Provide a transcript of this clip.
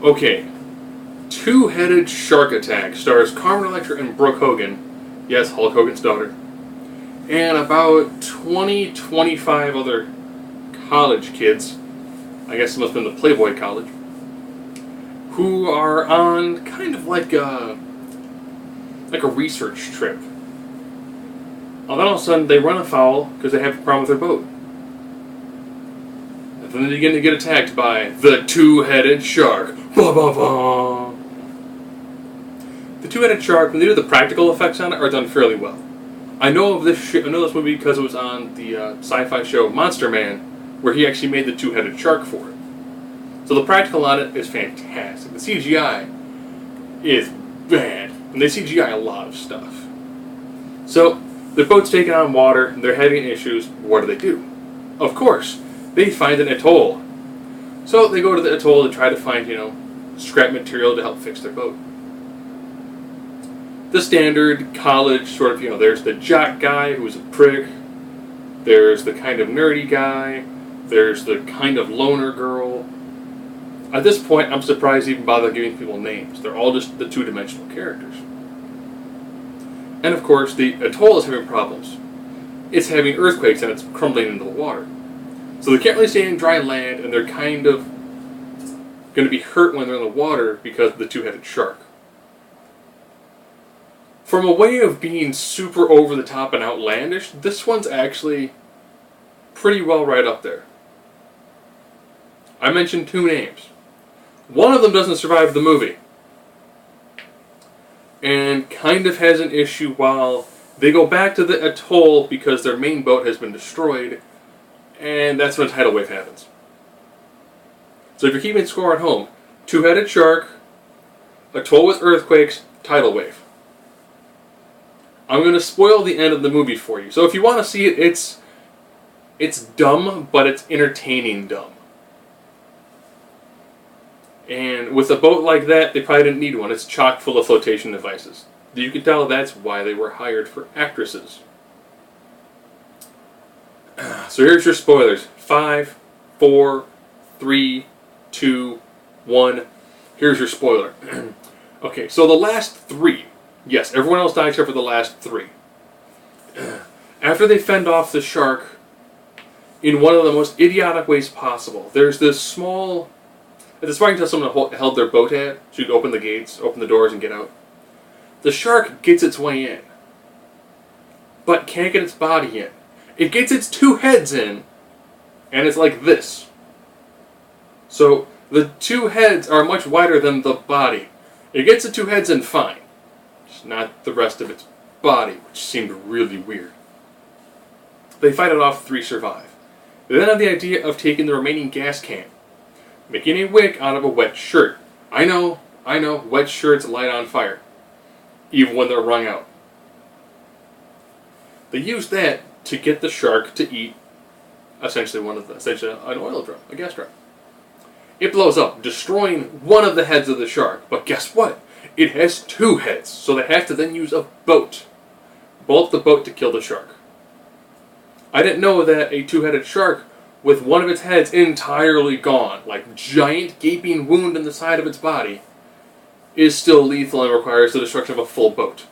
Okay, Two-Headed Shark Attack stars Carmen, Electra, and Brooke Hogan. Yes, Hulk Hogan's daughter. And about 25 other college kids, I guess it must have been the Playboy College, who are on kind of like a research trip. And then all of a sudden they run afoul because they have a problem with their boat. And then they begin to get attacked by the Two-Headed Shark. Bah, bah, bah. The Two-Headed Shark, when they do the practical effects on it, are done fairly well. I know this movie because it was on the sci-fi show Monster Man, where he actually made the two-headed shark for it. So the practical on it is fantastic. The CGI is bad, and they CGI a lot of stuff. So the boat's taking on water, and they're having issues. What do? Of course, they find an atoll. So they go to the atoll to try to find, scrap material to help fix their boat. The standard college sort of, there's the jock guy who's a prick. There's the kind of nerdy guy. There's the kind of loner girl. At this point, I'm surprised they even bother giving people names. They're all just the two-dimensional characters. And of course, the atoll is having problems. It's having earthquakes and it's crumbling into the water. So they can't really stay in dry land, and they're kind of going to be hurt when they're in the water because of the two-headed shark. From a way of being super over-the-top and outlandish, this one's actually pretty well right up there. I mentioned two names. One of them doesn't survive the movie, and kind of has an issue while they go back to the atoll because their main boat has been destroyed, and that's when a tidal wave happens. So if you're keeping score at home, two-headed shark, atoll with earthquakes, tidal wave. I'm going to spoil the end of the movie for you. So if you want to see it, it's dumb, but it's entertaining dumb. And with a boat like that, they probably didn't need one. It's chock full of flotation devices. You can tell that's why they were hired for actresses. So here's your spoilers. 5, 4, 3, 2, 1. Here's your spoiler. Okay, so the last 3. Yes, everyone else died except for the last 3. After they fend off the shark in one of the most idiotic ways possible, there's this small... At this point, you can tell someone held their boat at, so you could open the gates, open the doors, and get out. The shark gets its way in, but can't get its body in. It gets its 2 heads in, and it's like this. So the 2 heads are much wider than the body. It gets the 2 heads in fine. Just not the rest of its body, which seemed really weird. They fight it off, 3 survive. They then have the idea of taking the remaining gas can, making a wick out of a wet shirt. I know, wet shirts light on fire, even when they're wrung out. They use that to get the shark to eat essentially an oil drum, a gas drum. It blows up, destroying one of the heads of the shark. But guess what? It has 2 heads, so they have to then use a boat. Bolt the boat to kill the shark. I didn't know that a 2-headed shark with one of its heads entirely gone, like giant gaping wound in the side of its body, is still lethal and requires the destruction of a full boat.